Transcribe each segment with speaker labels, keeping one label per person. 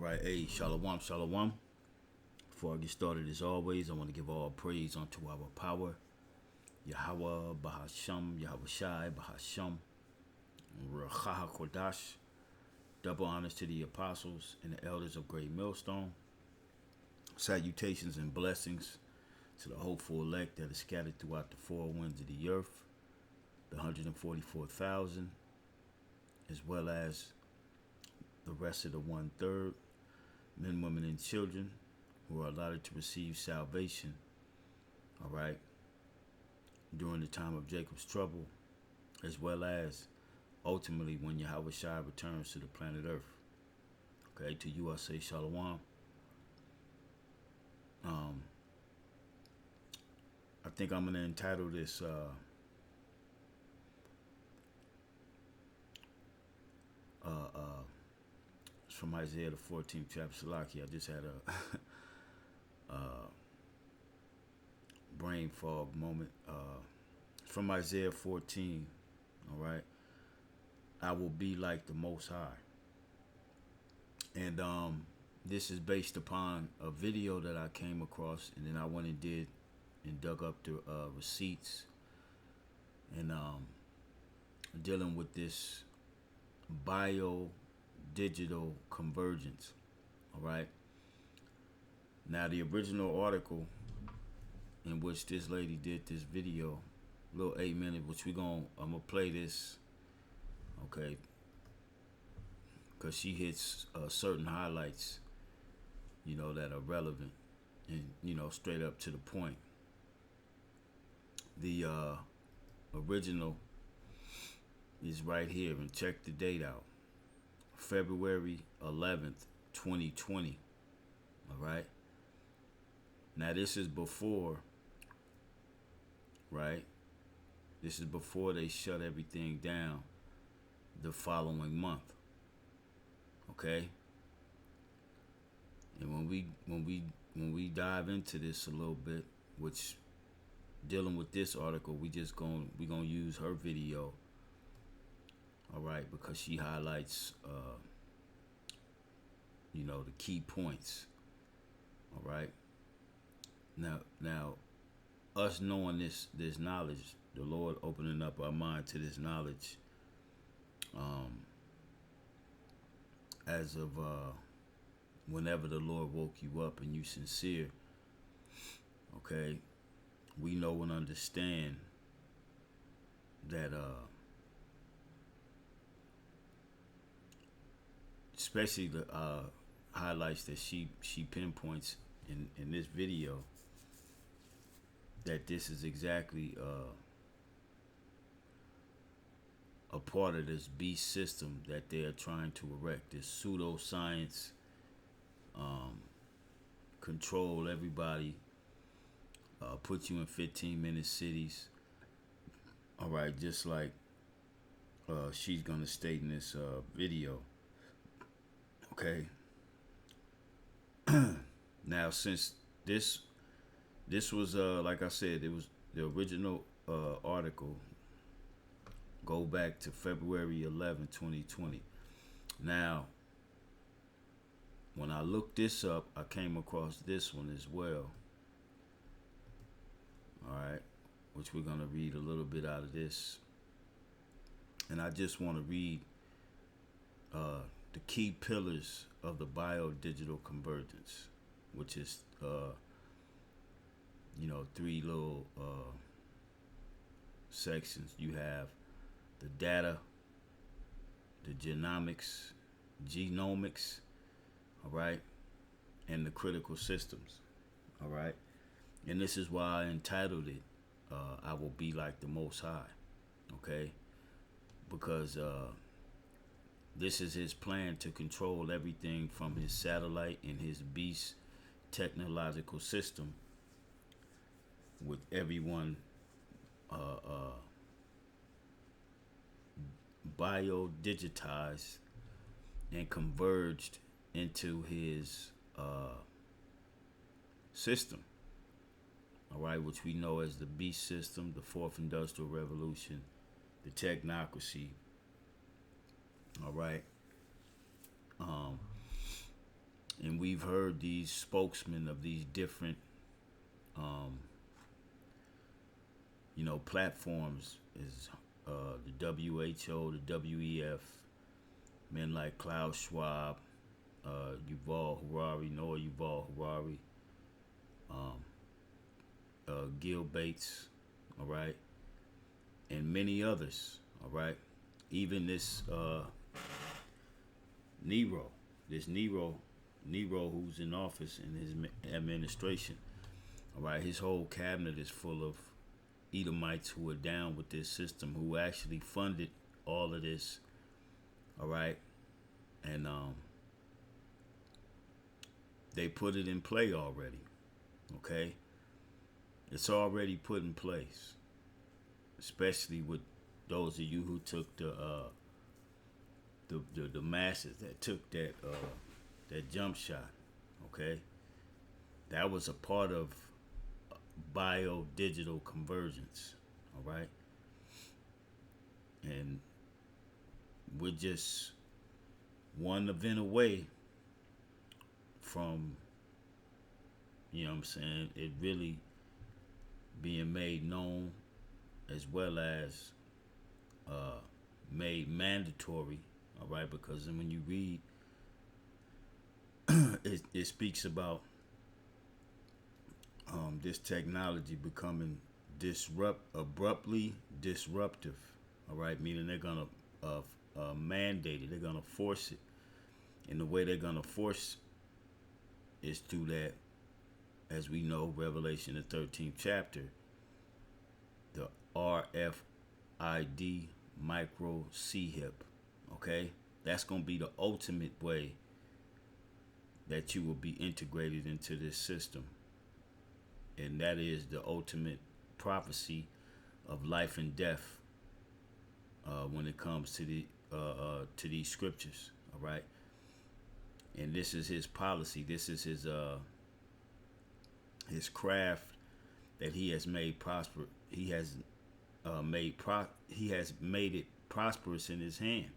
Speaker 1: right, hey, shalom, shalom. Before I get started, as always, I want to give all praise unto our power, Yahweh, Bahasham, Yahweh Shai, Bahasham, Rachaha Kodash. Double honors to the apostles and the elders of Great Millstone. Salutations and blessings to the hopeful elect that is scattered throughout the four winds of the earth, the 144,000, as well as the rest of the 1/3, men, women, and children who are allotted to receive salvation, all right, during the time of Jacob's trouble, as well as ultimately when Yahweh Shai returns to the planet Earth. Okay, to you I say shalom. I think I'm gonna entitle this it's from Isaiah the 14th chapter. Salaki. I just had a brain fog moment. From Isaiah 14, all right. I will be like the Most High. And this is based upon a video that I came across, and then I went and did and dug up the receipts and dealing with this Biodigital Convergence. All right. Now, the original article in which this lady did this video, little 8-minute, which I'm gonna play this, okay, because she hits certain highlights, that are relevant and straight up to the point. The original is right here, and check the date out. February 11th, 2020. All right. Now this is before, right? This is before they shut everything down the following month. Okay? And when we dive into this a little bit, which dealing with this article, we're gonna use her video, all right, because she highlights the key points. All right. Now us knowing this knowledge, the Lord opening up our mind to this knowledge, as of whenever the Lord woke you up and you sincere, okay, we know and understand that especially the highlights that she pinpoints in this video, that this is exactly a part of this beast system that they are trying to erect, this pseudoscience, control everybody, put you in 15-minute cities, all right, just like she's gonna state in this video. Okay. Now, since this was like I said, it was the original article, go back to February 11, 2020. Now, when I looked this up, I came across this one as well. All right, which we're gonna read a little bit out of this, and I just want to read the key pillars of the biodigital convergence, which is three little sections. You have the data, the genomics, all right, and the critical systems, all right. And this is why I entitled it, I will be like the Most High, okay, because this is his plan to control everything from his satellite and his beast technological system, with everyone biodigitized and converged into his system, all right, which we know as the beast system, the fourth industrial revolution, the technocracy, all right. And we've heard these spokesmen of these different, um, platforms is the WHO, the WEF, men like Klaus Schwab, Yuval Harari, Noah Yuval Harari, um, Gil Bates, all right, and many others, all right. Even this Nero, this Nero who's in office in his administration, all right, his whole cabinet is full of Edomites who are down with this system, who actually funded all of this, all right, and they put it in play already, okay. It's already put in place, especially with those of you who took the masses that took that jump shot, okay. That was a part of Biodigital Convergence, all right. And we're just one event away from, it really being made known, as well as made mandatory, all right, because when you read, it speaks about this technology becoming abruptly disruptive, all right, meaning they're gonna mandate it, they're gonna force it, and the way they're gonna force is through that, as we know, Revelation the 13th chapter, the RFID micro C-hip, okay? That's going to be the ultimate way that you will be integrated into this system. And that is the ultimate prophecy of life and death when it comes to to these scriptures, all right? And this is his policy. This is his craft that he has made prosper. He has made it prosperous in his hand.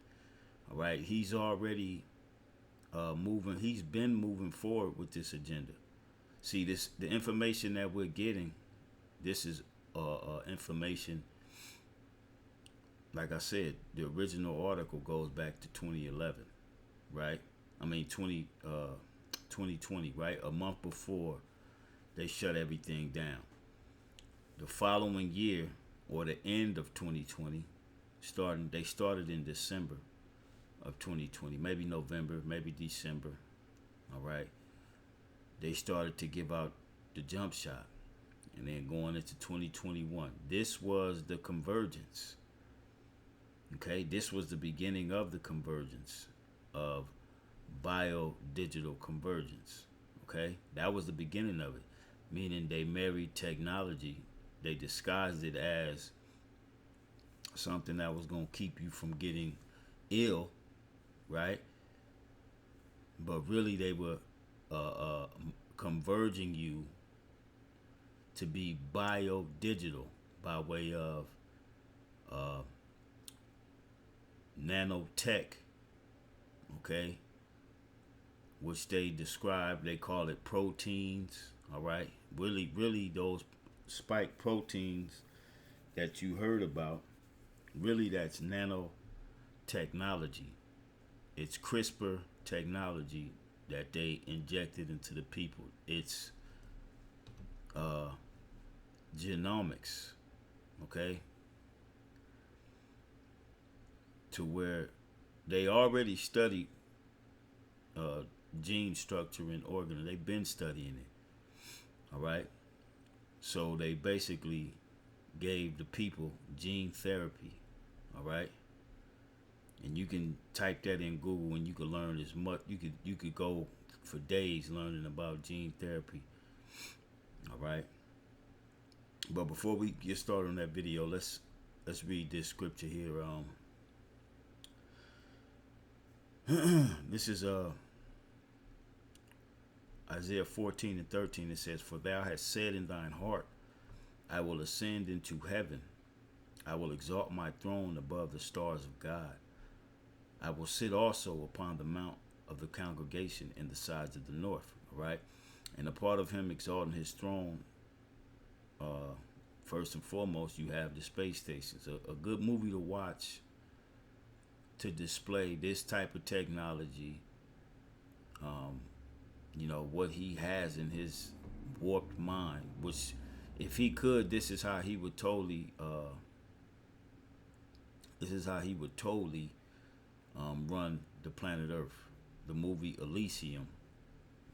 Speaker 1: All right, he's already moving. He's been moving forward with this agenda. See, the information that we're getting. This is information. Like I said, the original article goes back to 2011, right? I mean 2020, right? A month before they shut everything down. The following year, or the end of 2020, they started in December of 2020, maybe November, maybe December, all right? They started to give out the jump shot, and then going into 2021. This was the convergence, okay? This was the beginning of the convergence of Biodigital Convergence, okay? That was the beginning of it, meaning they married technology. They disguised it as something that was going to keep you from getting ill, right? But really they were converging you to be biodigital by way of nanotech, okay? Which they describe, they call it proteins, all right? Really those spike proteins that you heard about, really that's nanotechnology. It's CRISPR technology that they injected into the people. It's genomics, okay? To where they already studied gene structure and organ. They've been studying it, all right? So they basically gave the people gene therapy, all right? And you can type that in Google and you can learn as much. You could go for days learning about gene therapy, all right? But before we get started on that video, let's read this scripture here. This is Isaiah 14:13. It says, "For thou hast said in thine heart, I will ascend into heaven. I will exalt my throne above the stars of God. I will sit also upon the mount of the congregation in the sides of the north. All right, and a part of him exalting his throne. First and foremost, you have the space stations. A good movie to watch to display this type of technology. What he has in his warped mind, which, if he could, this is how he would totally run the planet Earth. The movie Elysium.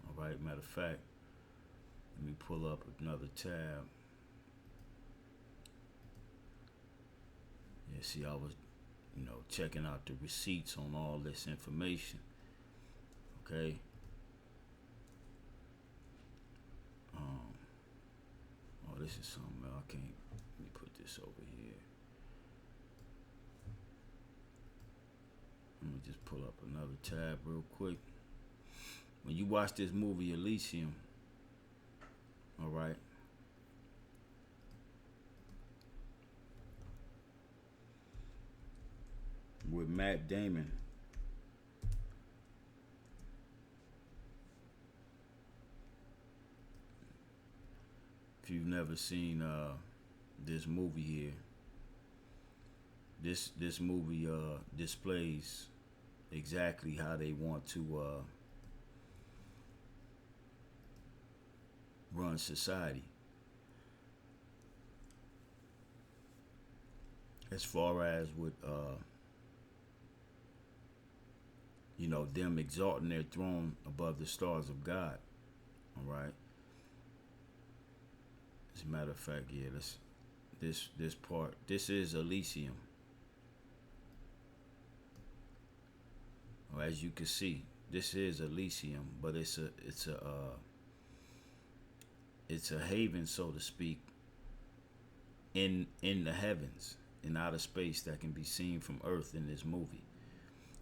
Speaker 1: All right. Matter of fact, let me pull up another tab. Yeah, see, I was, checking out the receipts on all this information. Okay. This is something I can't. Let me put this over here. Let me just pull up another tab real quick. When you watch this movie Elysium, all right, with Matt Damon, if you've never seen this movie here, this movie displays exactly how they want to run society. As far as with them exalting their throne above the stars of God. All right. As a matter of fact, yeah, this part. This is Elysium. As you can see, this is Elysium, but it's a haven, so to speak, in the heavens, in outer space, that can be seen from Earth in this movie.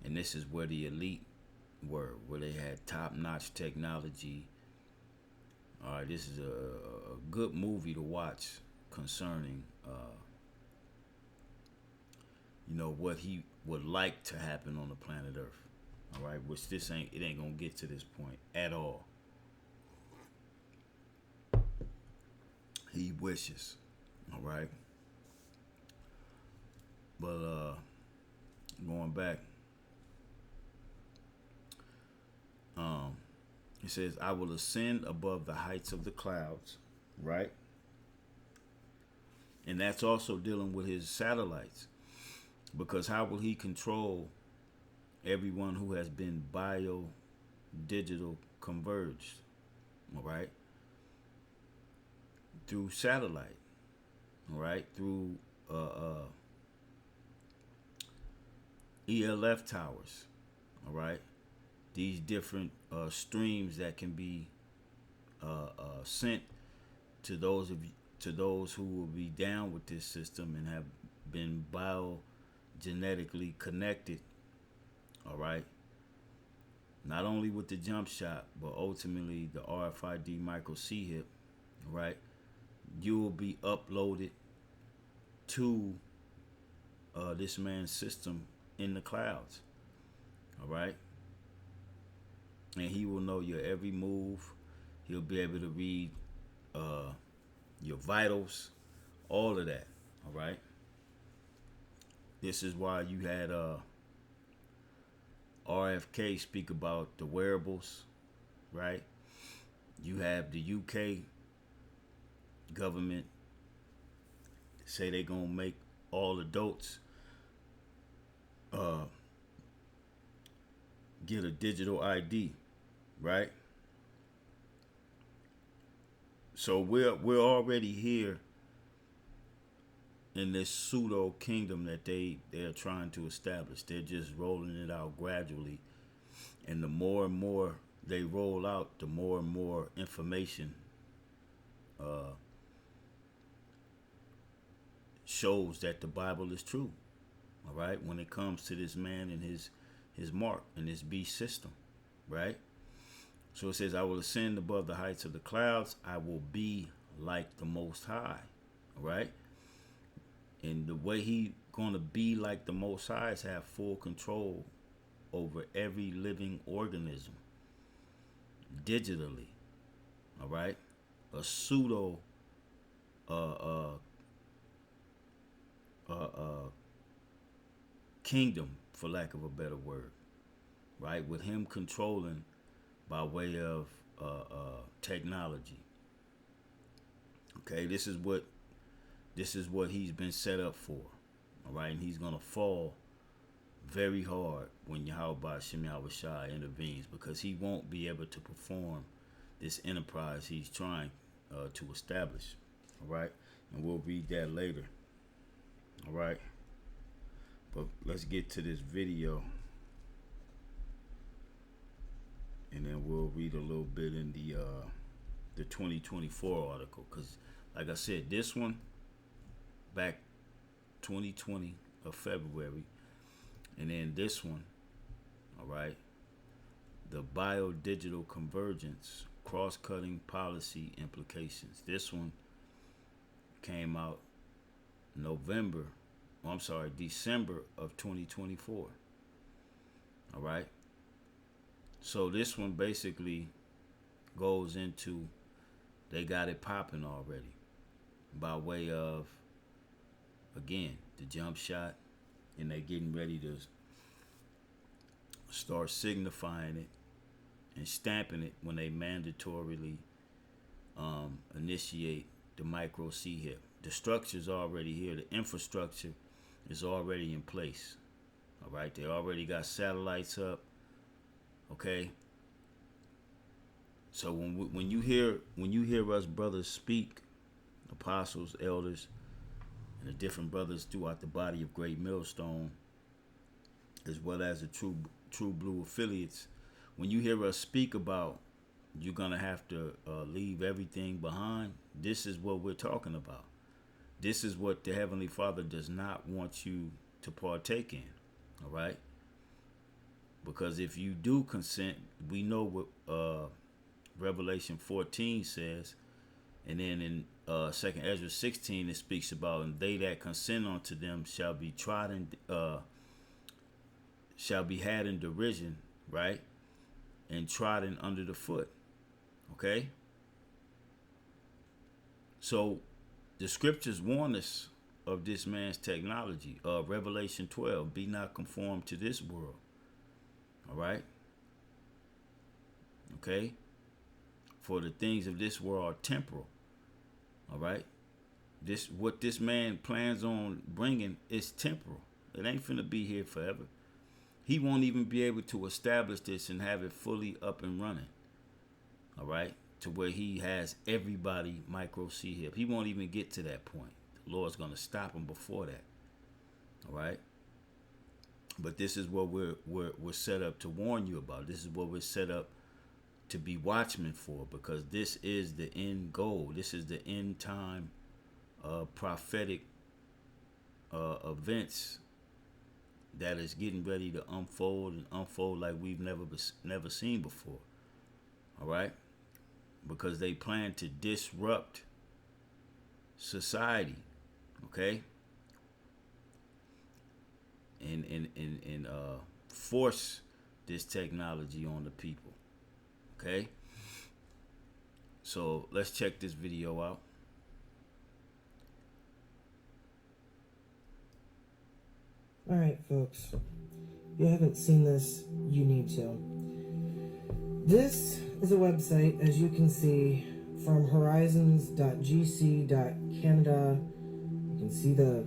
Speaker 1: And this is where the elite were, where they had top-notch technology. All right, this is a good movie to watch concerning, what he would like to happen on the planet Earth. All right, which it ain't gonna get to this point at all. He wishes. All right, but going back. It says, I will ascend above the heights of the clouds, right? And that's also dealing with his satellites. Because how will he control everyone who has been biodigital converged, all right? Through satellite, all right? Through ELF towers, all right? These different streams that can be sent to those who will be down with this system and have been biogenetically connected. All right. Not only with the jump shot, but ultimately the RFID micro C-hip. Right. You will be uploaded to this man's system in the clouds. All right. And he will know your every move. He'll be able to read your vitals, all of that. All right. This is why you had RFK speak about the wearables, right? You have the UK government say they're gonna make all adults get a digital ID, right? So we're already here in this pseudo kingdom that they're trying to establish. They're just rolling it out gradually, and the more and more they roll out, the more and more information shows that the Bible is true. All right, when it comes to this man and his mark and this beast system, right? So it says, I will ascend above the heights of the clouds. I will be like the Most High, all right? And the way he going to be like the Most High is have full control over every living organism digitally. All right, a pseudo kingdom, for lack of a better word, right? With him controlling by way of technology. Okay, this is what he's been set up for. All right, and he's gonna fall very hard when Yahweh Shem Shai intervenes, because he won't be able to perform this enterprise he's trying to establish. All right, and we'll read that later. All right, but let's get to this video, and then we'll read a little bit in the 2024 article, because like I said, this one back 2020 of February, and then this one, all right, the Biodigital Convergence, cross-cutting policy implications. This one came out December of 2024. All right. So this one basically goes into, they got it popping already by way of, again, the jump shot, and they getting ready to start signifying it and stamping it when they mandatorily initiate the micro C-HIP. The structure's already here. The infrastructure is already in place. All right, they already got satellites up. Okay. So when you hear us brothers speak, apostles, elders, and the different brothers throughout the body of Great Millstone, as well as the True Blue affiliates, when you hear us speak about you're gonna have to leave everything behind, this is what we're talking about. This is what the Heavenly Father does not want you to partake in. All right? Because if you do consent, we know what Revelation 14 says, and then in 2nd Ezra 16 it speaks about, and they that consent unto them shall be trodden, shall be had in derision, right, and trodden under the foot. Okay. So the scriptures warn us of this man's technology. Revelation 12, be not conformed to this world. All right. Okay. For the things of this world are temporal. All right. What this man plans on bringing is temporal. It ain't finna be here forever. He won't even be able to establish this and have it fully up and running. All right. To where he has everybody micro C-HIP. He won't even get to that point. The Lord's going to stop him before that. All right. But this is what we're set up to warn you about. This is what we're set up to be watchmen for, because this is the end goal. This is the end time prophetic events that is getting ready to unfold like we've never seen before. All right? Because they plan to disrupt society, okay? And force this technology on the people, okay? So let's check this video out.
Speaker 2: All right, folks. If you haven't seen this, you need to. This is a website, as you can see, from horizons.gc.canada. You can see the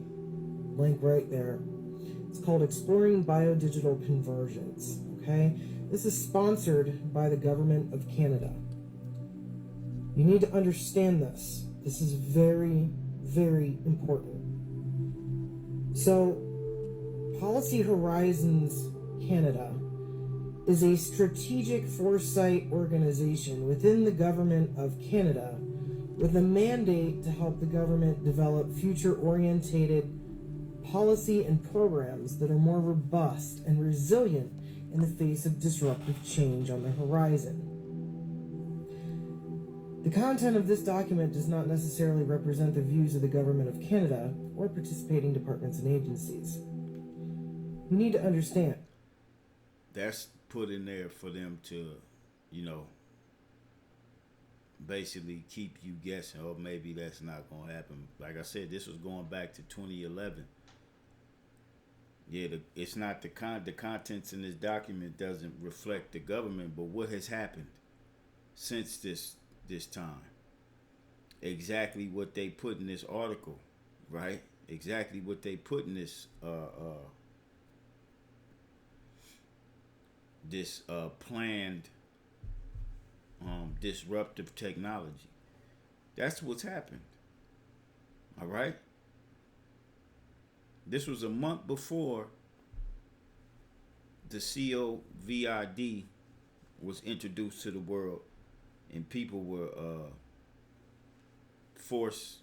Speaker 2: link right there. It's called Exploring Biodigital Convergence. Okay? This is sponsored by the government of Canada. You need to understand this. This is very, very important. So, Policy Horizons Canada is a strategic foresight organization within the government of Canada with a mandate to help the government develop future-orientated policy and programs that are more robust and resilient in the face of disruptive change on the horizon. The content of this document does not necessarily represent the views of the government of Canada or participating departments and agencies. You need to understand.
Speaker 1: that's put in there for them to, you know, basically keep you guessing, or maybe that's not gonna happen. Like I said, this was going back to 2011. Yeah, it's not the contents in this document doesn't reflect the government, but what has happened since this time. Exactly what they put in this article, right? Exactly what they put in this planned disruptive technology. That's what's happened. All right. This was a month before the COVID was introduced to the world, and people were forced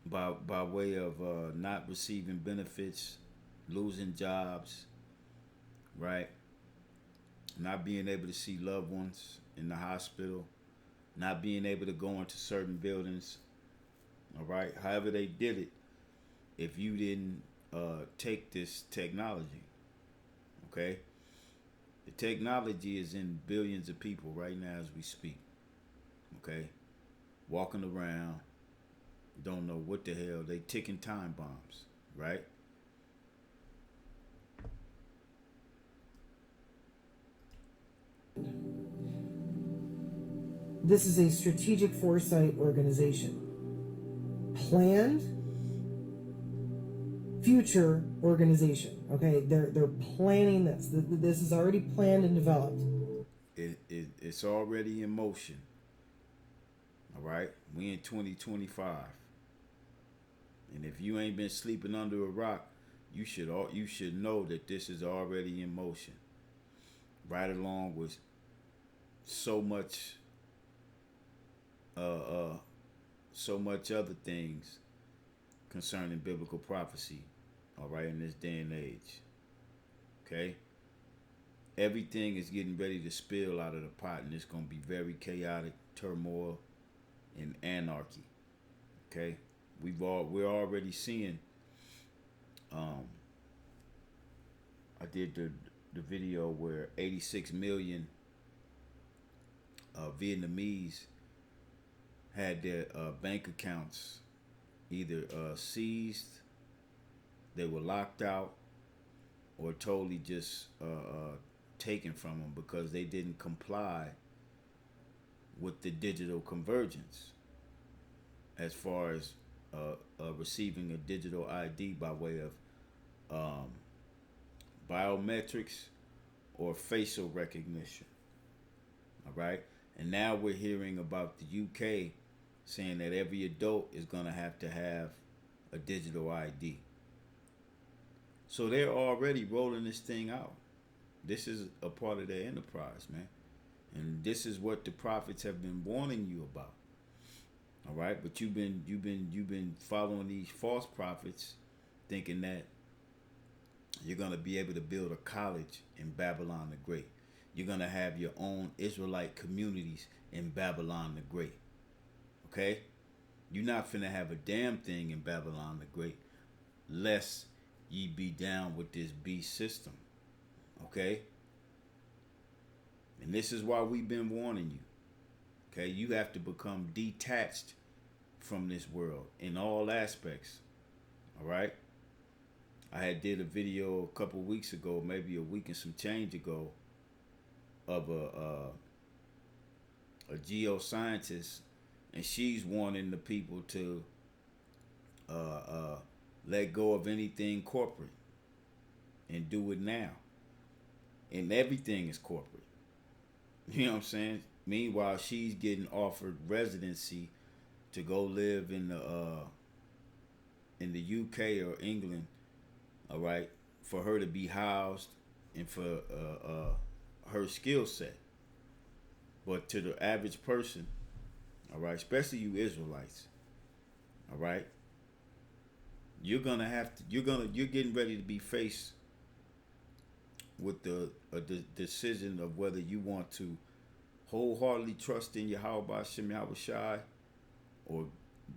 Speaker 1: by way of not receiving benefits, losing jobs, right? Not being able to see loved ones in the hospital, not being able to go into certain buildings. All right. However they did it, if you didn't take this technology, okay? The technology is in billions of people right now as we speak, okay? Walking around, don't know what the hell, they ticking time bombs, right?
Speaker 2: This is a strategic foresight organization. Planned future organization. Okay, they're planning this. This is already planned and developed.
Speaker 1: It's already in motion. All right, we in 2025, and if you ain't been sleeping under a rock, you should know that this is already in motion. Right along with so much uh, uh, so much other things concerning biblical prophecy. All right, in this day and age, okay, everything is getting ready to spill out of the pot, and it's gonna be very chaotic, turmoil, and anarchy. Okay, we're already seeing. Um, I did the video where 86 million Vietnamese had their bank accounts either seized, they were locked out, or totally just taken from them because they didn't comply with the digital convergence as far as receiving a digital ID by way of um, biometrics or facial recognition. All right. And now we're hearing about the UK saying that every adult is going to have a digital ID. So they're already rolling this thing out. This is a part of their enterprise, man. And this is what the prophets have been warning you about. All right, but you've been following these false prophets, thinking that you're gonna be able to build a college in Babylon the Great. You're gonna have your own Israelite communities in Babylon the Great. Okay, you're not finna have a damn thing in Babylon the Great, lest ye be down with this beast system. Okay, and this is why we've been warning you. Okay, you have to become detached from this world in all aspects. All right. I had did a video a couple weeks ago, maybe a week and some change ago, of a geoscientist, and she's warning the people to let go of anything corporate and do it now. And everything is corporate. You know what I'm saying? Meanwhile, she's getting offered residency to go live in the UK or England, all right, for her to be housed and for her skill set. But to the average person, all right, especially you Israelites, all right, you're getting ready to be faced with the decision of whether you want to wholeheartedly trust in Yahweh Shem Yahweh Shai, or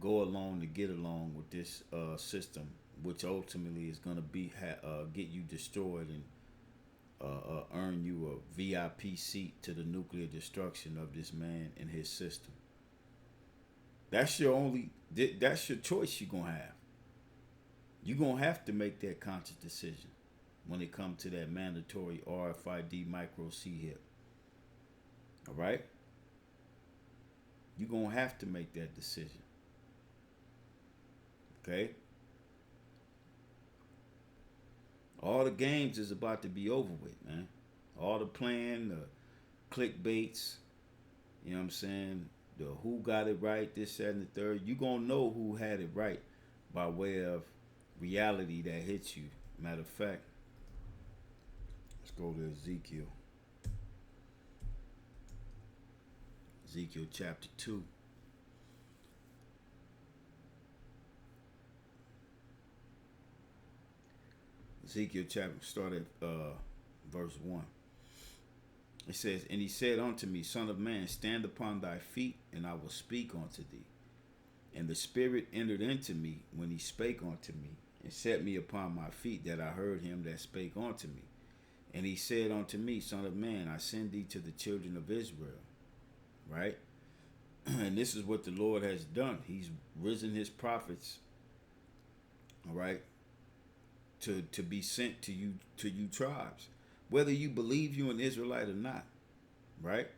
Speaker 1: go along to get along with this system, which ultimately is going to be get you destroyed earn you a VIP seat to the nuclear destruction of this man and his system. That's your only. That's your choice you're gonna have. You're gonna have to make that conscious decision when it comes to that mandatory RFID micro C hip. All right. You're gonna have to make that decision. Okay. All the games is about to be over with, man. All the playing, the clickbaits, you know what I'm saying? The who got it right, this, that, and the third. You gonna know who had it right by way of reality that hits you. Matter of fact, let's go to Ezekiel. Ezekiel chapter 2. Ezekiel chapter, start at verse 1. It says, "And he said unto me, Son of man, stand upon thy feet, and I will speak unto thee. And the Spirit entered into me when he spake unto me, and set me upon my feet, that I heard him that spake unto me. And he said unto me, Son of man, I send thee to the children of Israel." Right? And this is what the Lord has done. He's risen his prophets, all right, to be sent to you tribes, whether you believe you an Israelite or not, right?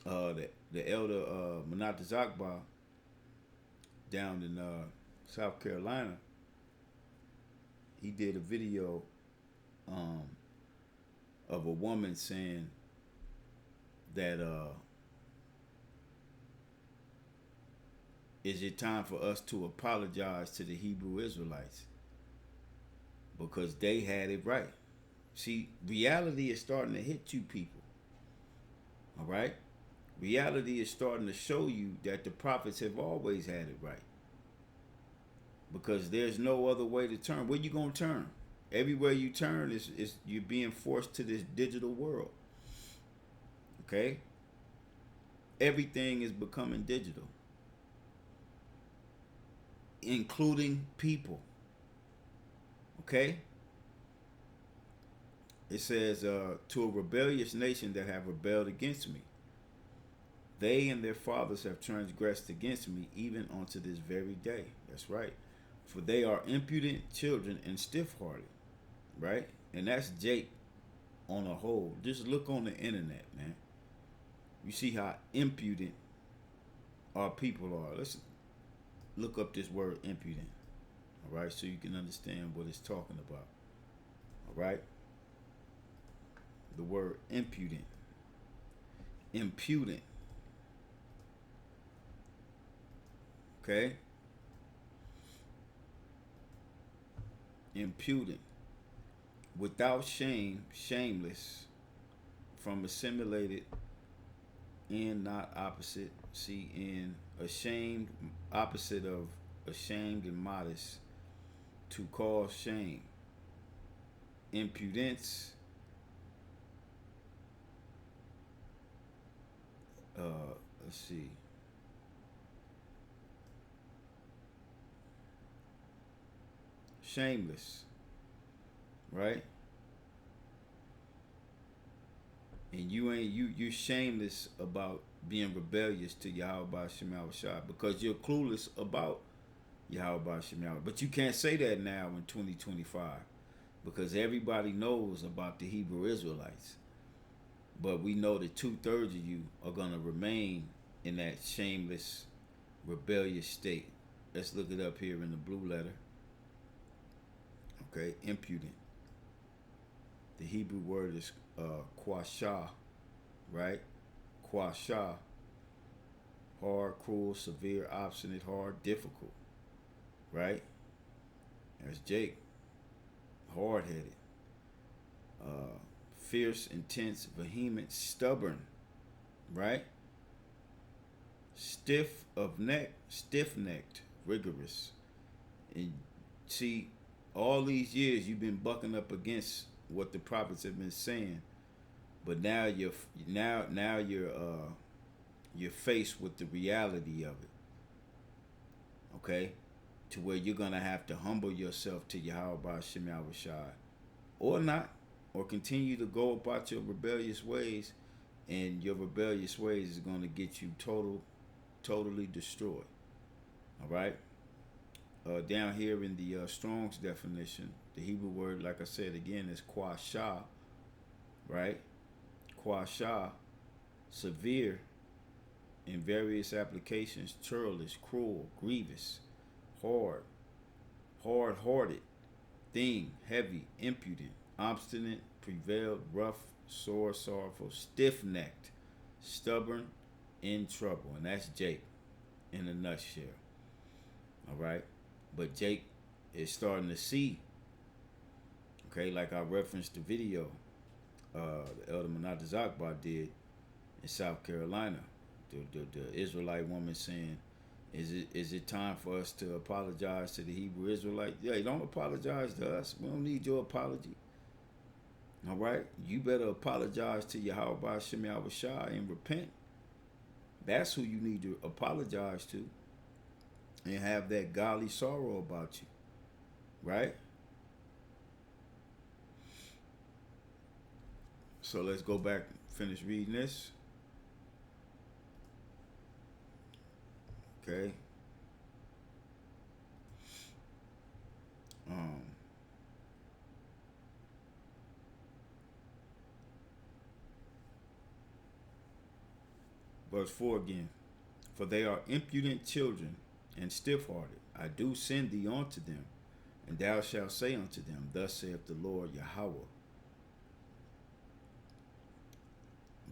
Speaker 1: The elder Manat Zakba down in South Carolina, he did a video of a woman saying that is it time for us to apologize to the Hebrew Israelites because they had it right. See, reality is starting to hit you people. All right? Reality is starting to show you that the prophets have always had it right. Because there's no other way to turn. Where you going to turn? Everywhere you turn is you're being forced to this digital world. Okay? Everything is becoming digital, including people. Okay? It says, to a rebellious nation that have rebelled against me. They and their fathers have transgressed against me, even unto this very day. That's right. For they are impudent children and stiff-hearted. Right? And that's Jake on a whole. Just look on the internet, man. You see how impudent our people are. Let's look up this word impudent. All right? So you can understand what it's talking about. All right? The word impudent. Impudent. Okay? Impudent. Without shame, shameless, from assimilated, in not opposite. See, in ashamed, opposite of ashamed and modest, to cause shame. Impudence. Let's see. Shameless. Right? And you're shameless about being rebellious to Yahweh Shemel Shah because you're clueless about Yahweh Shemel. But you can't say that now in 2025 because everybody knows about the Hebrew Israelites. But we know that 2/3 of you are going to remain in that shameless, rebellious state. Let's look it up here in the blue letter. Okay, impudent. The Hebrew word is quashah, right? Quashah. Hard, cruel, severe, obstinate, hard, difficult. Right? There's Jake. Hard-headed. Fierce, intense, vehement, stubborn. Right? Stiff of neck, stiff-necked, rigorous. And see, all these years you've been bucking up against what the prophets have been saying, but now you're faced with the reality of it. Okay, to where you're gonna have to humble yourself to Yahweh Shem Yahushai, or not. or continue to go about your rebellious ways, and your rebellious ways is going to get you totally destroyed. All right. Down here in the Strong's definition, the Hebrew word, like I said again, is quashah, right? Quashah, severe in various applications, churlish, cruel, grievous, hard, hard-hearted, thing, heavy, impudent, obstinate, prevailed, rough, sore, sorrowful, stiff-necked, stubborn, in trouble. And that's Jake in a nutshell. All right. But Jake is starting to see, okay, like I referenced the video the Elder Manat Zakbar did in South Carolina. The Israelite woman saying, is it time for us to apologize to the Hebrew Israelite? Yeah, don't apologize to us. We don't need your apology. All right? You better apologize to Yahweh Shem Yahushua and repent. That's who you need to apologize to. And have that godly sorrow about you. Right? So let's go back and finish reading this. Okay. Verse 4 again. For they are impudent children and stiff-hearted. I do send thee unto them, and thou shalt say unto them, Thus saith the Lord Yahweh,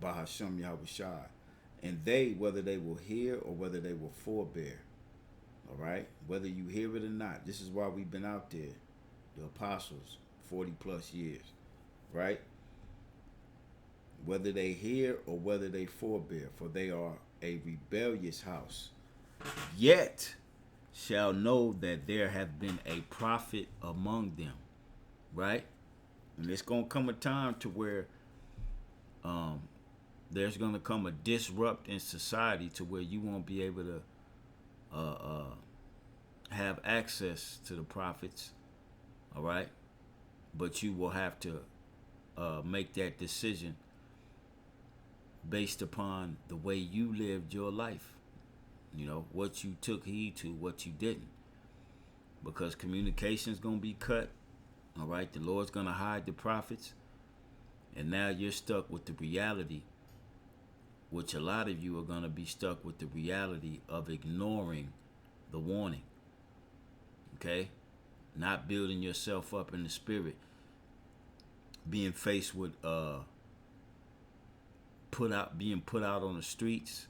Speaker 1: Bahasham Yahushai. And they, whether they will hear or whether they will forbear. All right? Whether you hear it or not. This is why we've been out there, the apostles, 40 plus years. Right? Whether they hear or whether they forbear. For they are a rebellious house. Yet shall know that there hath been a prophet among them. Right? And it's going to come a time to where there's going to come a disrupt in society to where you won't be able to have access to the prophets. All right? But you will have to make that decision based upon the way you lived your life. You know, what you took heed to, what you didn't. Because communication's going to be cut. All right? The Lord's going to hide the prophets. And now you're stuck with the reality, which a lot of you are going to be stuck with the reality of ignoring the warning. Okay? Not building yourself up in the spirit. Being faced with being put out on the streets.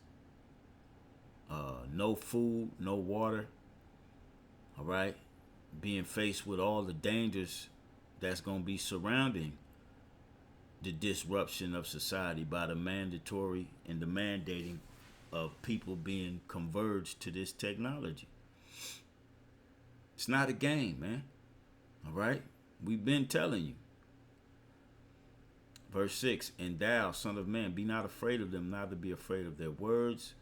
Speaker 1: No food, no water. All right? Being faced with all the dangers that's going to be surrounding the disruption of society by the mandatory and the mandating of people being converged to this technology. It's not a game, man. All right? We've been telling you. Verse 6, and thou, son of man, be not afraid of them, neither be afraid of their words,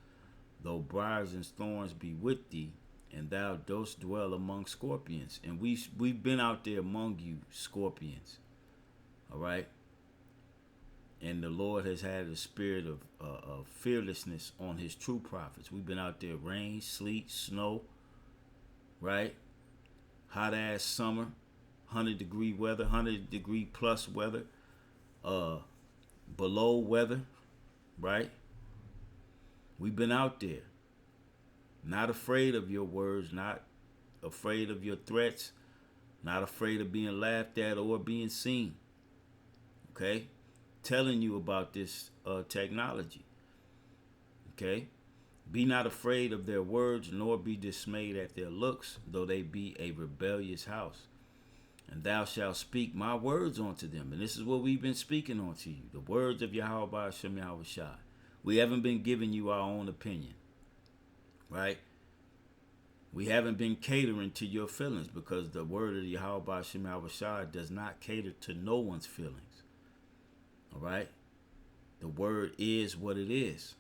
Speaker 1: though briars and thorns be with thee, and thou dost dwell among scorpions. And we've been out there among you, scorpions. All right? And the Lord has had a spirit of fearlessness on his true prophets. We've been out there, rain, sleet, snow, right? Hot ass summer, 100-degree weather, 100-degree plus weather, below weather, right? We've been out there, not afraid of your words, not afraid of your threats, not afraid of being laughed at or being seen, okay? Telling you about this technology, okay? Be not afraid of their words, nor be dismayed at their looks, though they be a rebellious house. And thou shalt speak my words unto them. And this is what we've been speaking unto you. The words of Yahweh Shem Yahushua. We haven't been giving you our own opinion. Right? We haven't been catering to your feelings, because the word of Yahweh Shem Yahushua does not cater to no one's feelings. All right? The word is what it is.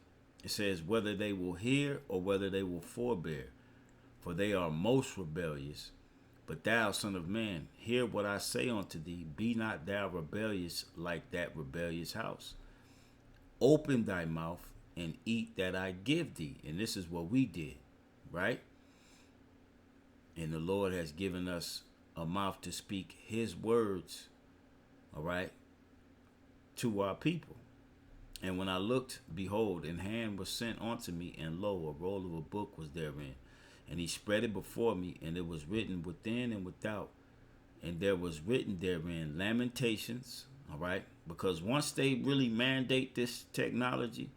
Speaker 1: It says whether they will hear or whether they will forbear. For they are most rebellious. But thou, son of man, hear what I say unto thee. Be not thou rebellious like that rebellious house. Open thy mouth and eat that I give thee. And this is what we did, right? And the Lord has given us a mouth to speak his words, all right, to our people. And when I looked, behold, an hand was sent unto me, and lo, a roll of a book was therein. And he spread it before me, and it was written within and without. And there was written therein lamentations, all right? Because once they really mandate this technology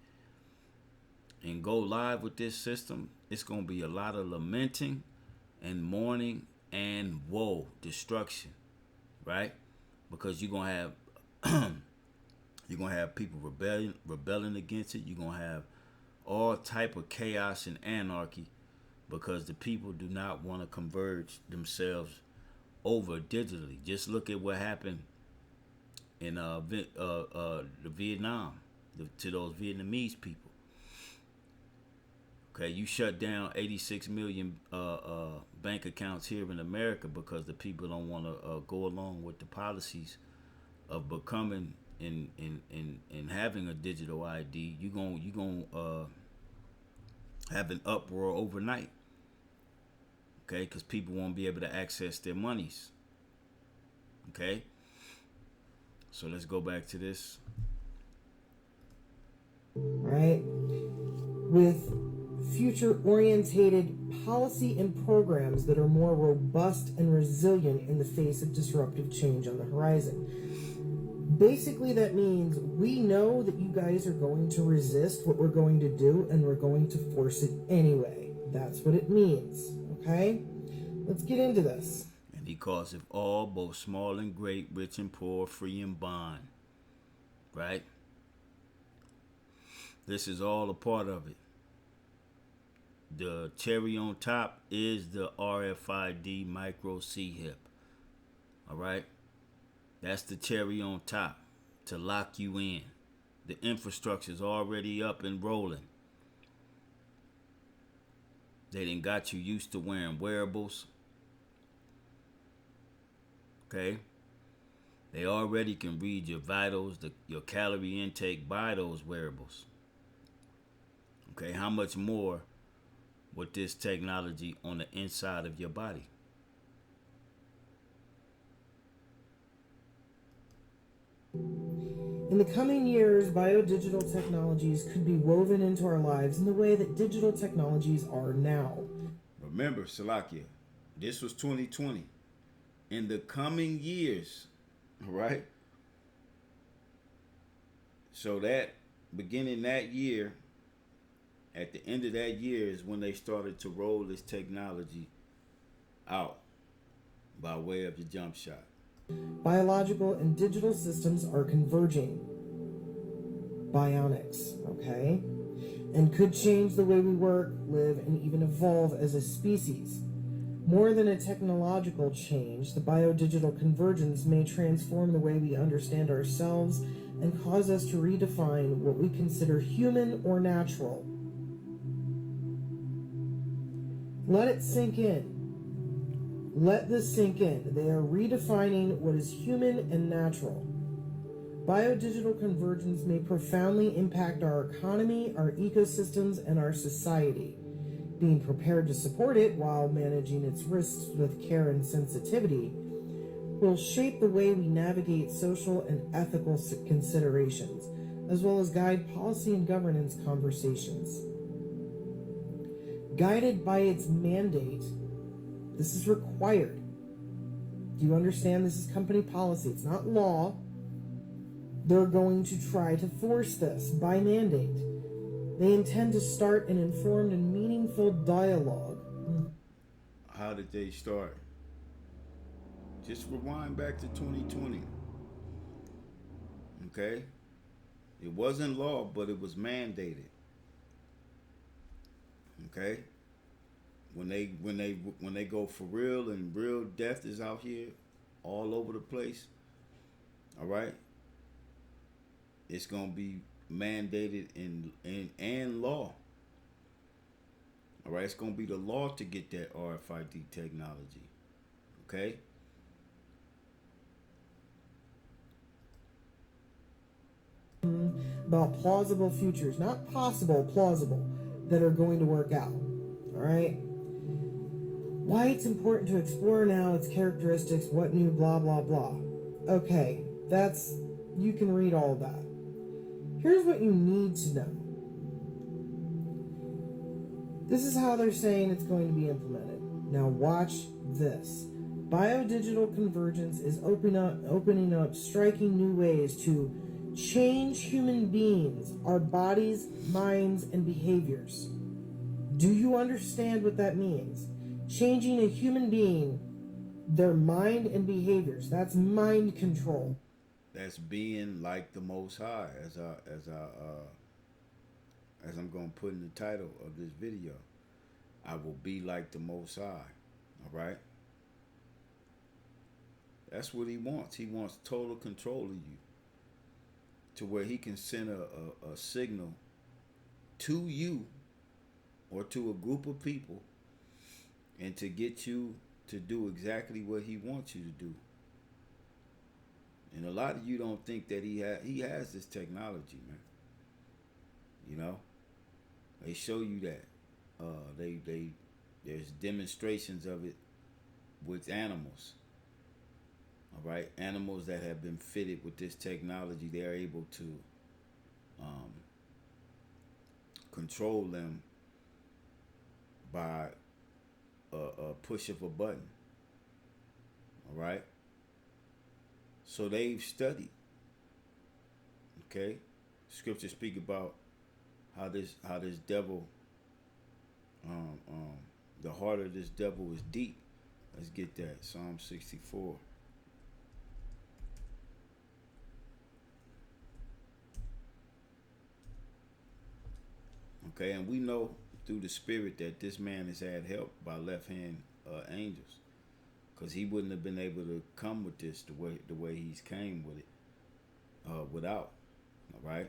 Speaker 1: and go live with this system, it's going to be a lot of lamenting and mourning and woe, destruction, right? Because you're going to have you're going to have people rebelling against it. You're going to have all type of chaos and anarchy because the people do not want to converge themselves over digitally. Just look at what happened in the Vietnam to those Vietnamese people. Okay, you shut down 86 million bank accounts here in America because the people don't want to go along with the policies of becoming and having a digital ID. You gonna have an uproar overnight. Okay, because people won't be able to access their monies. Okay, so let's go back to this.
Speaker 2: Right? With future-orientated policy and programs that are more robust and resilient in the face of disruptive change on the horizon. Basically, that means we know that you guys are going to resist what we're going to do, and we're going to force it anyway. That's what it means. Okay? Let's get into this.
Speaker 1: And he causeth all, both small and great, rich and poor, free and bond. Right? This is all a part of it. The cherry on top is the RFID micro C-hip. All right? That's the cherry on top to lock you in. The infrastructure's already up and rolling. They done got you used to wearing wearables. Okay? They already can read your vitals, your calorie intake by those wearables. Okay, how much more with this technology on the inside of your body?
Speaker 2: In the coming years, biodigital technologies could be woven into our lives in the way that digital technologies are now.
Speaker 1: Remember, Salakia, this was 2020. In the coming years, right? So that beginning that year, at the end of that year is when they started to roll this technology out by way of the jump shot.
Speaker 2: Biological and digital systems are converging. Bionics, okay? And could change the way we work, live, and even evolve as a species. More than a technological change, the biodigital convergence may transform the way we understand ourselves and cause us to redefine what we consider human or natural. Let it sink in. Let this sink in. They are redefining what is human and natural. Biodigital convergence may profoundly impact our economy, our ecosystems, and our society. Being prepared to support it while managing its risks with care and sensitivity will shape the way we navigate social and ethical considerations, as well as guide policy and governance conversations. Guided by its mandate, this is required. Do you understand? This is company policy. It's not law. They're going to try to force this by mandate. They intend to start an informed and meaningful dialogue.
Speaker 1: How did they start? Just rewind back to 2020. Okay? It wasn't law, but it was mandated. Okay? When they go for real and real death is out here all over the place, all right? It's gonna be mandated in law. All right, it's gonna be the law to get that RFID technology. Okay?
Speaker 2: About plausible futures, not possible, plausible, that are going to work out. All right? Why it's important to explore now its characteristics, what new, blah, blah, blah. Okay, you can read all that. Here's what you need to know. This is how they're saying it's going to be implemented. Now watch this. Biodigital convergence is opening up striking new ways to change human beings, our bodies, minds, and behaviors. Do you understand what that means? Changing a human being, their mind and behaviors. That's mind control.
Speaker 1: That's being like the Most High, as I'm going to put in the title of this video. I will be like the Most High. All right? That's what he wants. He wants total control of you, to where he can send a signal to you or to a group of people, and to get you to do exactly what he wants you to do. And a lot of you don't think that he has this technology, man. You know, they show you that. There's demonstrations of it with animals. All right, animals that have been fitted with this technology, they are able to control them by a push of a button. All right. So they've studied. Okay, scriptures speak about how this devil, the heart of this devil is deep. Let's get that. Psalm 64. Okay, and we know through the Spirit that this man has had help by left hand angels, because he wouldn't have been able to come with this the way he's came with it without. All right.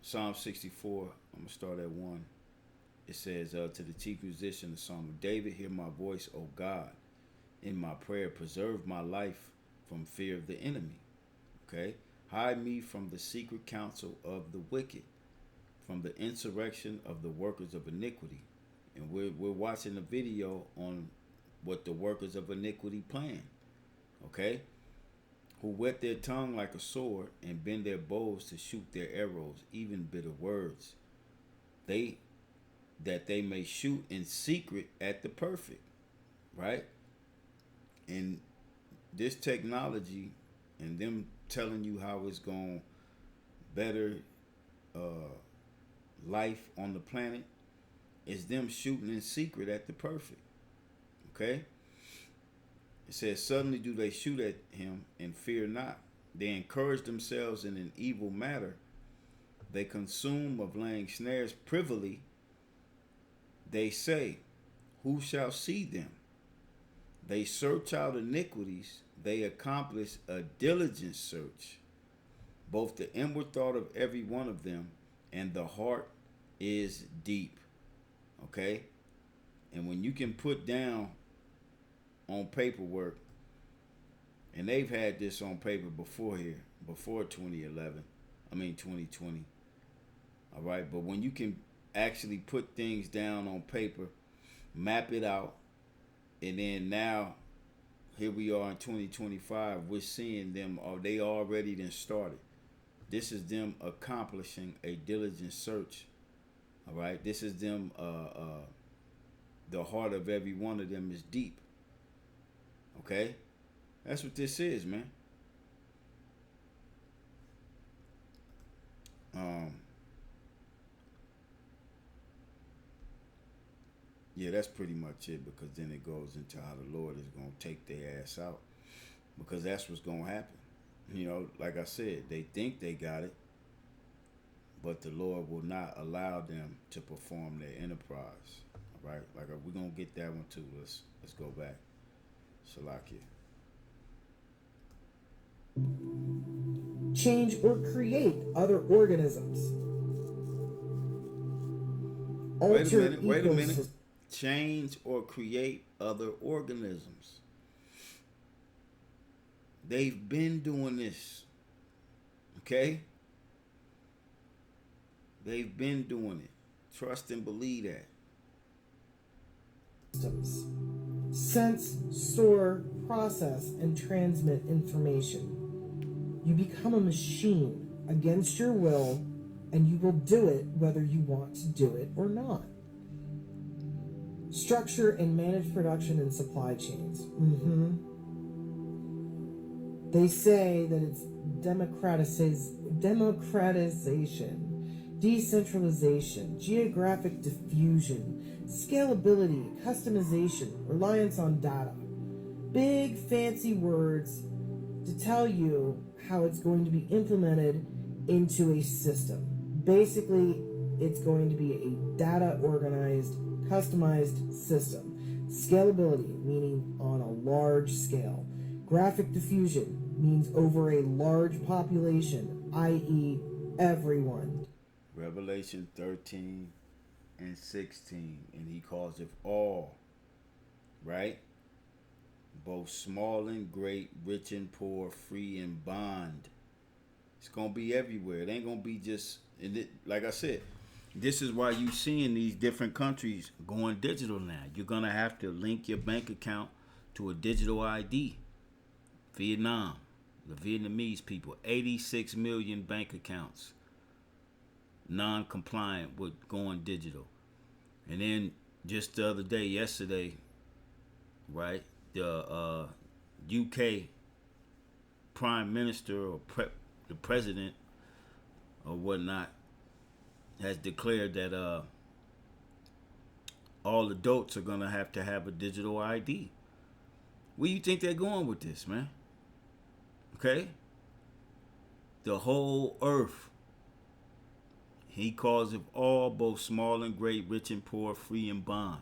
Speaker 1: Psalm 64. I'm gonna start at 1. It says, to the chief musician, the Psalm of David, hear my voice, O God. In my prayer, preserve my life from fear of the enemy. Okay. Hide me from the secret counsel of the wicked, from the insurrection of the workers of iniquity. And we're watching a video on what the workers of iniquity plan. Okay? Who whet their tongue like a sword and bend their bows to shoot their arrows, even bitter words. That they may shoot in secret at the perfect. Right? And this technology and them telling you how it's going to better life on the planet is them shooting in secret at the perfect. Okay? It says, suddenly do they shoot at him and fear not. They encourage themselves in an evil matter. They consume of laying snares privily. They say, who shall see them? They search out iniquities. They accomplish a diligent search. Both the inward thought of every one of them and the heart is deep. Okay? And when you can put down on paperwork, and they've had this on paper before 2020. All right? But when you can actually put things down on paper, map it out, and then now, here we are in 2025, we're seeing them, or they already done started. This is them accomplishing a diligent search. All right? This is them, the heart of every one of them is deep. Okay? That's what this is, man. Yeah, that's pretty much it, because then it goes into how the Lord is going to take their ass out, because that's what's going to happen. You know, like I said, they think they got it, but the Lord will not allow them to perform their enterprise. All right? Like, we're going to get that one too. Let's go back. Shalakia.
Speaker 2: Change or create other organisms.
Speaker 1: Wait a minute. change or create other organisms. They've been doing this. Okay? They've been doing it. Trust and believe that.
Speaker 2: Systems sense, store, process, and transmit information. You become a machine against your will, and you will do it whether you want to do it or not. Structure and manage production and supply chains. They say that it's democratization, decentralization, geographic diffusion, scalability, customization, reliance on data. Big fancy words to tell you how it's going to be implemented into a system. Basically, it's going to be a data organized, customized system. Scalability, meaning on a large scale. Graphic diffusion means over a large population, i.e., everyone.
Speaker 1: Revelation 13 and 16, and he calls it all, right? Both small and great, rich and poor, free and bond. It's going to be everywhere. It ain't going to be just, like I said, this is why you seeing these different countries going digital now. You're going to have to link your bank account to a digital ID. Vietnam, the Vietnamese people, 86 million bank accounts non-compliant with going digital. And then just the other day, yesterday, right, the UK Prime Minister or the President or whatnot has declared that all adults are going to have a digital ID. Where you think they're going with this, man? Okay? The whole earth. He calls it all, both small and great, rich and poor, free and bond.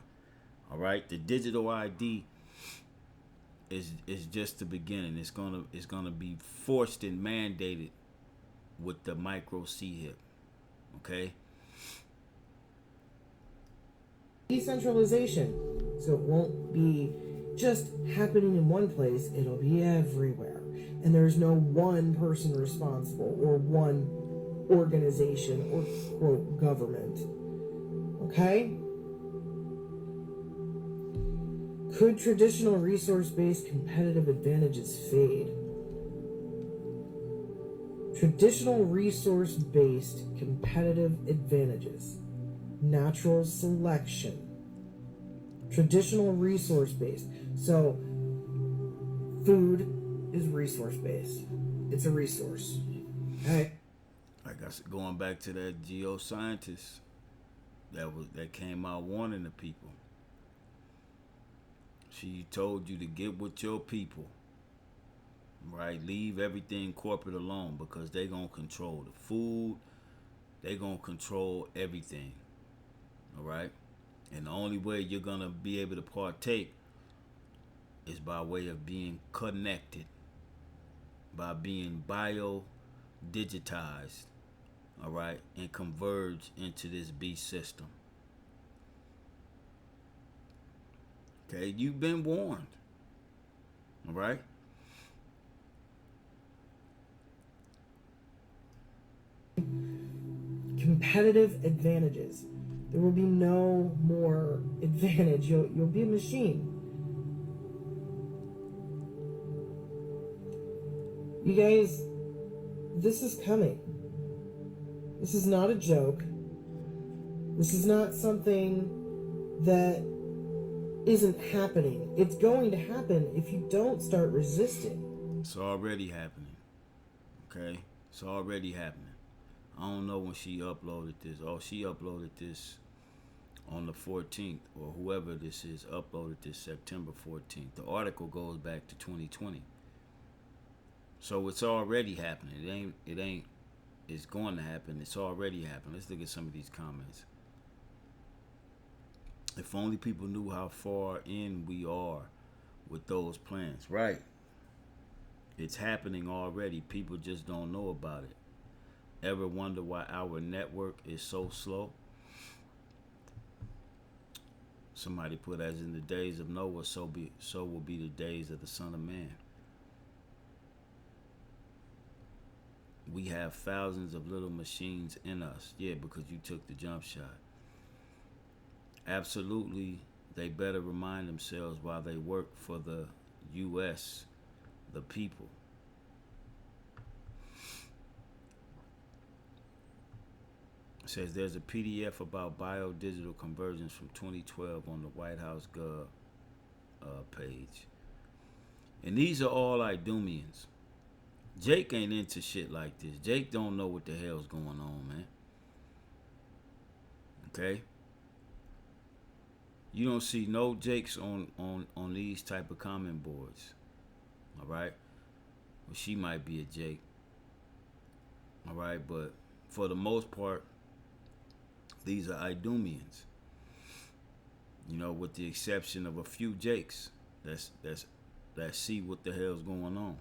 Speaker 1: All right? The digital ID is just the beginning. It's gonna be forced and mandated with the micro C-hip. Okay?
Speaker 2: Decentralization. So it won't be just happening in one place, it'll be everywhere. And there's no one person responsible or one organization or quote government. Okay? Could traditional resource-based competitive advantages fade? Traditional resource-based competitive advantages. Natural selection. Traditional resource-based. So, food is resource-based. It's a resource. Okay?
Speaker 1: I guess going back to that geoscientist that came out warning the people. She told you to get with your people, right? Leave everything corporate alone because they gonna control the food. They gonna control everything, all right? And the only way you're gonna be able to partake is by way of being connected, by being bio-digitized, all right, and converge into this beast system. Okay, you've been warned, all right?
Speaker 2: Competitive advantages. There will be no more advantage. You'll be a machine. You guys, this is coming. This is not a joke. This is not something that isn't happening. It's going to happen if you don't start resisting.
Speaker 1: It's already happening. Okay? It's already happening. I don't know when she uploaded this. Oh, she uploaded this on the 14th, or whoever this is uploaded this September 14th. The article goes back to 2020. So it's already happening. It's going to happen. It's already happened. Let's look at some of these comments. If only people knew how far in we are with those plans. Right. It's happening already. People just don't know about it. Ever wonder why our network is so slow? Somebody put, as in the days of Noah, so will be the days of the Son of Man. We have thousands of little machines in us. Yeah, because you took the jump shot. Absolutely, they better remind themselves while they work for the U.S., the people. It says there's a PDF about Biodigital Convergence from 2012 on the White House Gov page. And these are all Idumeans. Jake ain't into shit like this. Jake don't know what the hell's going on, man. Okay? You don't see no Jakes on these type of comment boards. Alright? Well, she might be a Jake. Alright, but for the most part, these are Idumeans. You know, with the exception of a few Jakes that see what the hell's going on.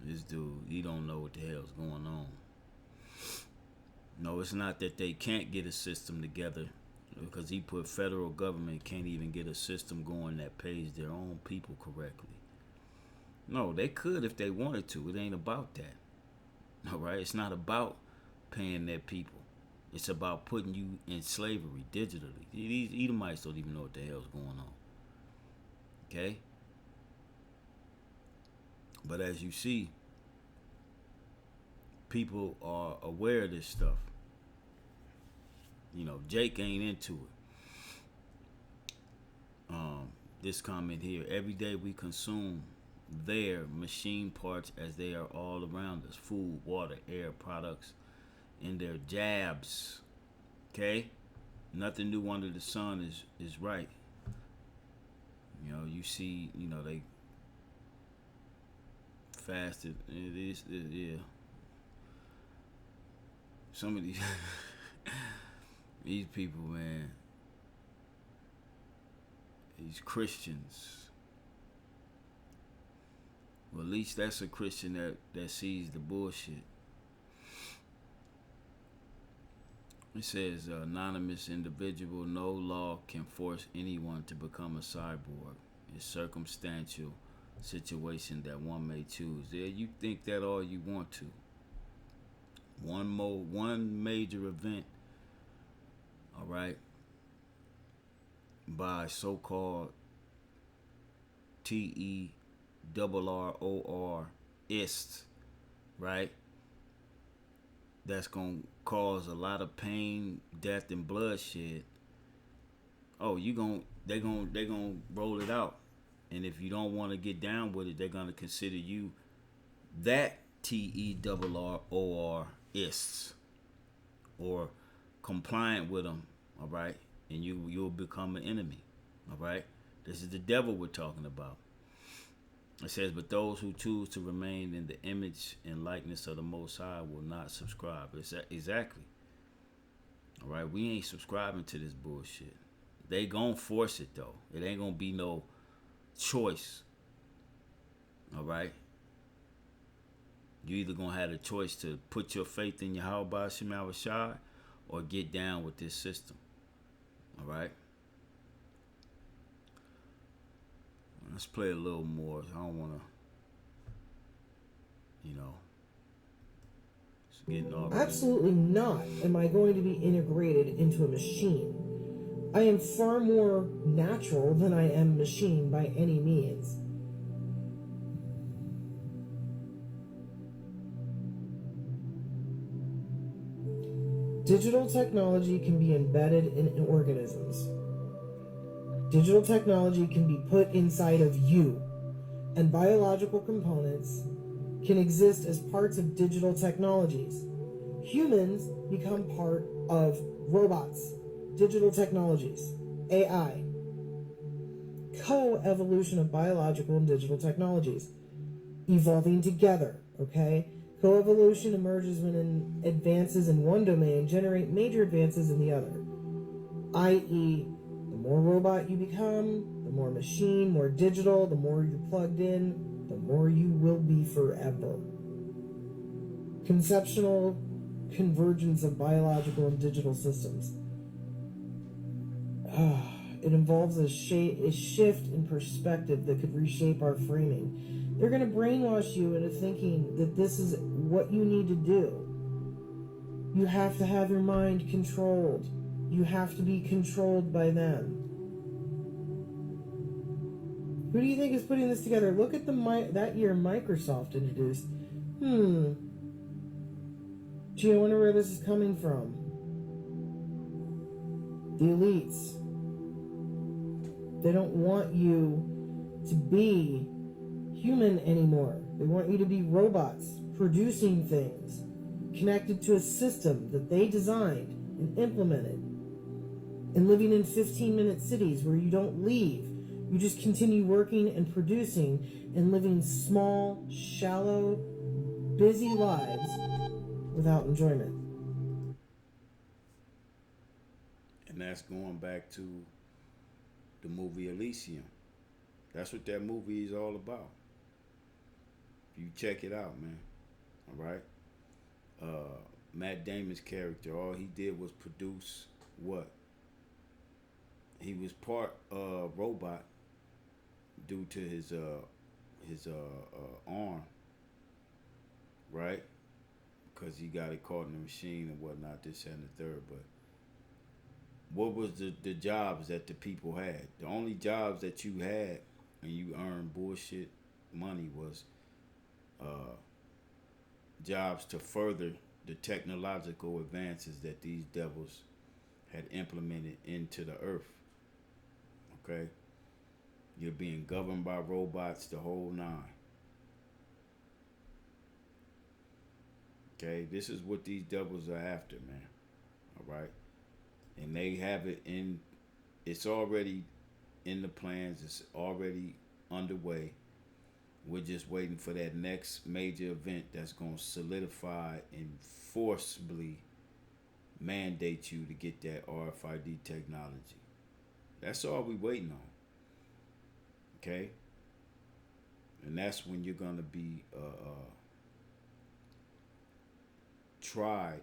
Speaker 1: This dude, he don't know what the hell's going on. No, it's not that they can't get a system together, because he put federal government can't even get a system going that pays their own people correctly. No, they could if they wanted to. It ain't about that. All right? It's not about paying their people. It's about putting you in slavery digitally. These Edomites don't even know what the hell's going on. Okay? But as you see, people are aware of this stuff. You know, Jake ain't into it. This comment here: every day we consume their machine parts as they are all around us. Food, water, air, products, in their jabs. Okay? Nothing new under the sun is right. You know, you see, you know, they fasted. Yeah. Some of these these people, man, these Christians. Well, at least that's a Christian that sees the bullshit. It says, anonymous individual, no law can force anyone to become a cyborg. It's circumstantial situation that one may choose. Yeah, you think that all you want to. One major event, all right, by so-called TERRORists, right? That's gonna cause a lot of pain, death, and bloodshed. Oh, they gonna roll it out, and if you don't want to get down with it, they're gonna consider you that TERRORists or compliant with them. All right, and you'll become an enemy. All right, this is the devil we're talking about. It says, but those who choose to remain in the image and likeness of the Most High will not subscribe. Exactly. All right, we ain't subscribing to this bullshit. They gonna force it, though. It ain't gonna be no choice. All right? You either gonna have a choice to put your faith in Yahweh Shema Rashad or get down with this system. All right? Let's play a little more. I don't want to, it's getting all right.
Speaker 2: Absolutely not am I going to be integrated into a machine. I am far more natural than I am machine by any means. Digital technology can be embedded in organisms. Digital technology can be put inside of you, and biological components can exist as parts of digital technologies. Humans become part of robots, digital technologies, AI. Co-evolution of biological and digital technologies, evolving together, okay? Coevolution emerges when advances in one domain generate major advances in the other, i.e., the more robot you become, the more machine, more digital, the more you're plugged in, the more you will be forever. Conceptual convergence of biological and digital systems. It involves a shift in perspective that could reshape our framing. They're going to brainwash you into thinking that this is what you need to do. You have to have your mind controlled. You have to be controlled by them. Who do you think is putting this together? Look at that year Microsoft introduced. Gee, I wonder where this is coming from. The elites. They don't want you to be human anymore. They want you to be robots, producing things, connected to a system that they designed and implemented, and living in 15-minute cities where you don't leave. You just continue working and producing and living small, shallow, busy lives without enjoyment.
Speaker 1: And that's going back to the movie Elysium. That's what that movie is all about. You check it out, man. All right. Matt Damon's character, all he did was produce what? He was part robot due to his arm, right? Because he got it caught in the machine and whatnot, this and the third. But what was the jobs that the people had? The only jobs that you had and you earned bullshit money was jobs to further the technological advances that these devils had implemented into the earth. Okay? You're being governed by robots, the whole nine. Okay? This is what these devils are after, man. All right? And they have it in, it's already in the plans, it's already underway. We're just waiting for that next major event that's going to solidify and forcibly mandate you to get that RFID technology. That's all we're waiting on. Okay? And that's when you're going to be tried.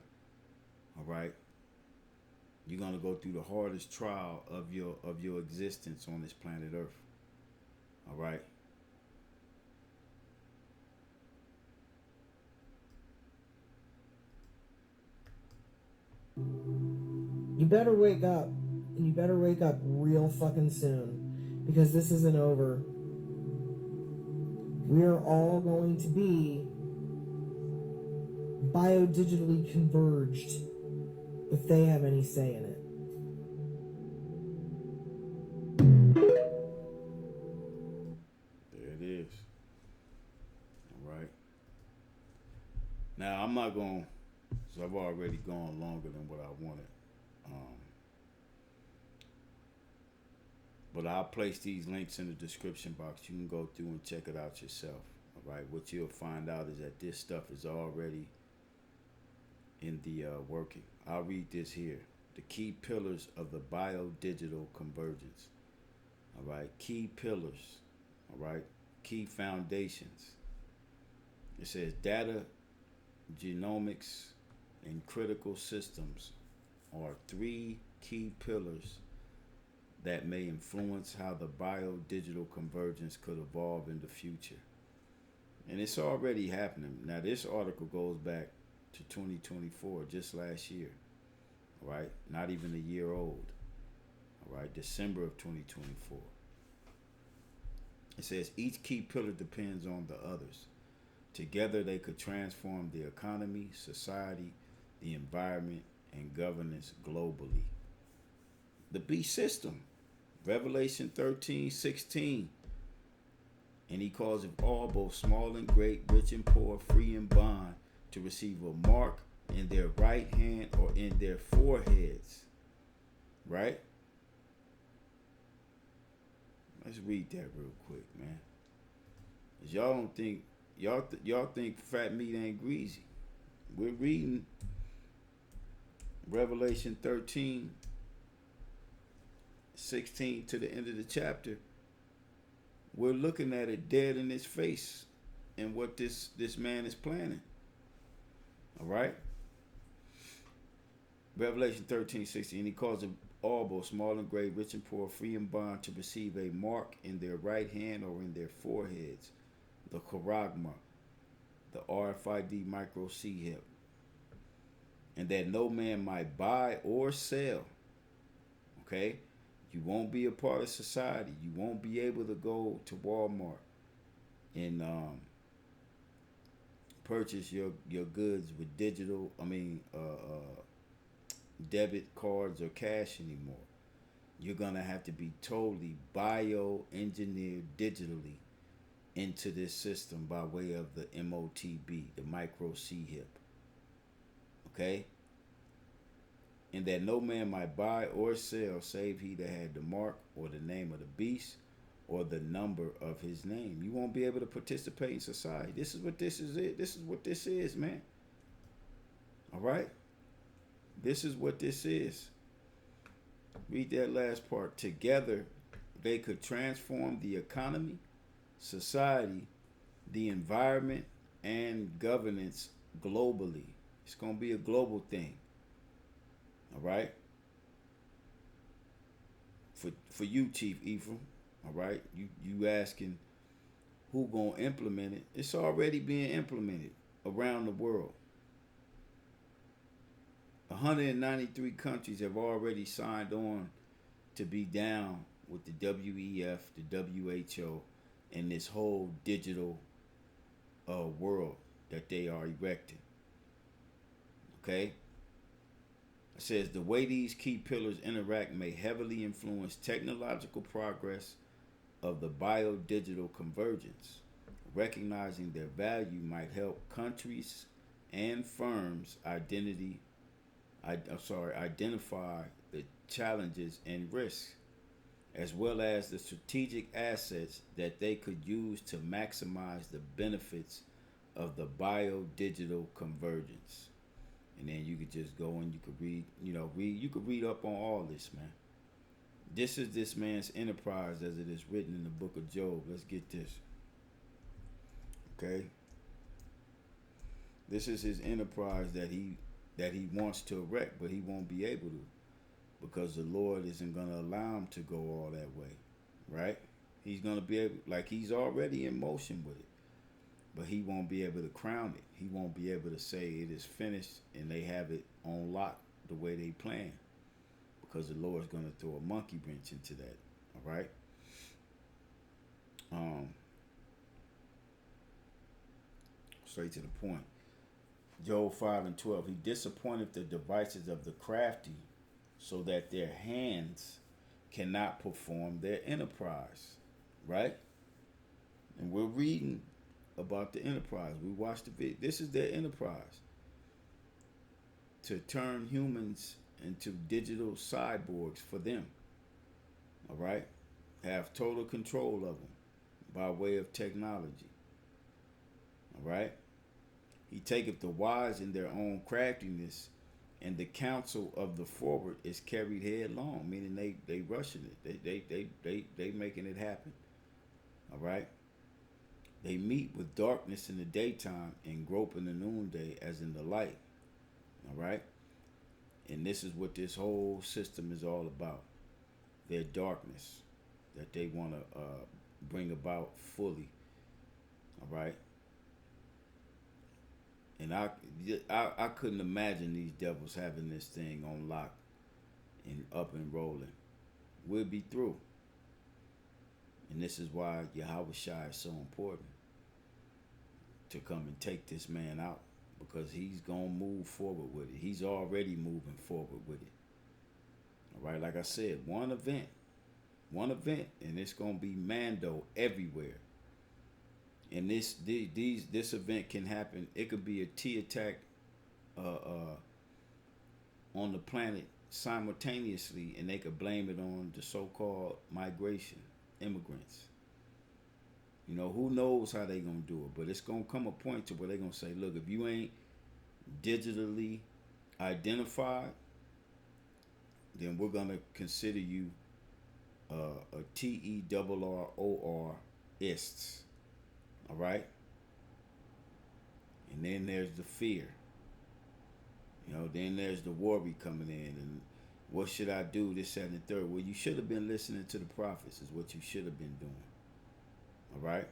Speaker 1: All right? You're going to go through the hardest trial of your existence on this planet Earth. All right?
Speaker 2: You better wake up, and you better wake up real fucking soon, because this isn't over. We are all going to be biodigitally converged if they have any say in it.
Speaker 1: There it is. All right. Now, I'm not going, so I've already gone longer than what I wanted. But I'll place these links in the description box. You can go through and check it out yourself. All right. What you'll find out is that this stuff is already in the working. I'll read this here. The key pillars of the biodigital convergence. All right. Key pillars. All right. Key foundations. It says data, genomics, and critical systems are three key pillars that may influence how the biodigital convergence could evolve in the future. And it's already happening. Now, this article goes back to 2024, just last year. All right? Not even a year old. All right? December of 2024. It says each key pillar depends on the others. Together, they could transform the economy, society, the environment, and governance globally. The beast system, Revelation 13:16. And he calls it all, both small and great, rich and poor, free and bond, to receive a mark in their right hand or in their foreheads. Right? Let's read that real quick, man. Because y'all don't think Y'all think fat meat ain't greasy. We're reading Revelation 13:16 to the end of the chapter. We're looking at it dead in his face and what this man is planning. All right? Revelation 13:16. And he calls them all, both small and great, rich and poor, free and bond, to receive a mark in their right hand or in their foreheads, the charagma, the RFID micro chip, and that no man might buy or sell. Okay? You won't be a part of society. You won't be able to go to Walmart and purchase your goods with debit cards or cash anymore. You're gonna have to be totally bioengineered digitally into this system by way of the MOTB, the micro chip. Okay? And that no man might buy or sell save he that had the mark or the name of the beast or the number of his name. You won't be able to participate in society. This is what this is. This is what this is, man. All right? This is what this is. Read that last part. Together, they could transform the economy, society, the environment, and governance globally. It's going to be a global thing. All right? For you, Chief Ephraim. All right? You asking who going to implement it. It's already being implemented around the world. 193 countries have already signed on to be down with the WEF, the WHO, and this whole digital world that they are erecting. Okay? It says the way these key pillars interact may heavily influence technological progress of the biodigital convergence. Recognizing their value might help countries and firms identify the challenges and risks, as well as the strategic assets that they could use to maximize the benefits of the biodigital convergence. And then you could just go and you could you could read up on all this, man. This is this man's enterprise as it is written in the book of Job. Let's get this. Okay? This is his enterprise that he wants to erect, but he won't be able to because the Lord isn't going to allow him to go all that way, right? He's going to be able, like he's already in motion with it, but he won't be able to crown it. He won't be able to say it is finished and they have it on lock the way they plan because the Lord's going to throw a monkey wrench into that, all right? Straight to the point. Job 5:12. He disappointed the devices of the crafty so that their hands cannot perform their enterprise. Right? And we're reading about the enterprise. We watched the video. This is their enterprise. To turn humans into digital cyborgs for them. All right? Have total control of them by way of technology. All right? He taketh the wise in their own craftiness, and the counsel of the forward is carried headlong, meaning they rushing it. They making it happen. All right? They meet with darkness in the daytime and grope in the noonday as in the light. All right? And this is what this whole system is all about. Their darkness that they want to bring about fully. All right? And I couldn't imagine these devils having this thing on lock and up and rolling. We'll be through. And this is why Yahweh Shai is so important. To come and take this man out. Because he's going to move forward with it. He's already moving forward with it. All right, like I said, one event, and it's going to be Mando everywhere. And this event can happen. It could be a T attack on the planet simultaneously, and they could blame it on the so-called migration, immigrants. You know, who knows how they gonna do it, but it's gonna come a point to where they gonna say, look, if you ain't digitally identified, then we're gonna consider you a TERRORist. All right, and then there's the fear. You know, then there's the worry coming in, and what should I do? This, that, and the third. Well, you should have been listening to the prophets. Is what you should have been doing. All right,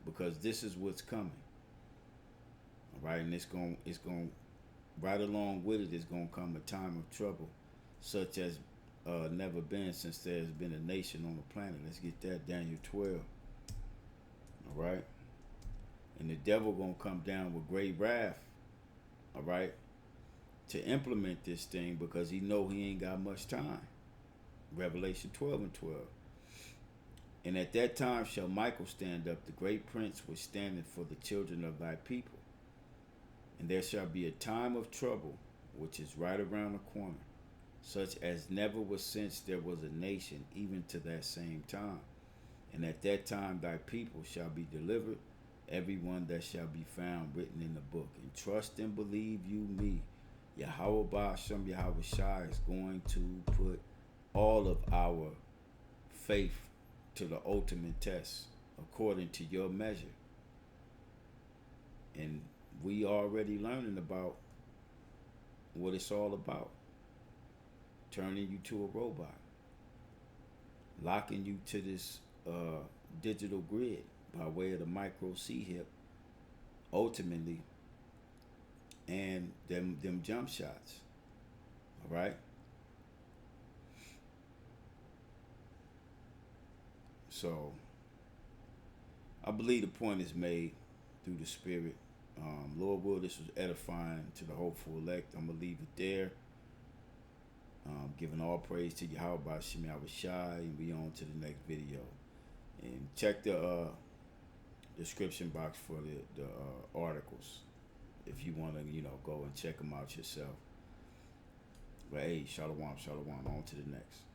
Speaker 1: because this is what's coming. All right, and it's going right along with it is going to come a time of trouble, such as never been since there's been a nation on the planet. Let's get that, Daniel 12. All right, and the devil going to come down with great wrath. All right, to implement this thing because he know he ain't got much time. Revelation 12 and 12. And at that time shall Michael stand up, the great prince which standeth for the children of thy people. And there shall be a time of trouble, which is right around the corner, such as never was since there was a nation, even to that same time. And at that time thy people shall be delivered, every one that shall be found written in the book. And trust and believe you me, Yahweh Ba'ashem Yahweh Shai is going to put all of our faith to the ultimate test according to your measure. And we already learning about what it's all about. Turning you to a robot. Locking you to this digital grid by way of the micro C-hip, ultimately, and them jump shots. All right? So, I believe the point is made through the Spirit. Lord will, this was edifying to the hopeful elect. I'm going to leave it there. Giving all praise to Yahweh Ba'ashem Yahweh Shai, and we on to the next video. And check the description box for the articles if you want to, go and check them out yourself. But hey, shalom, shalom. On to the next.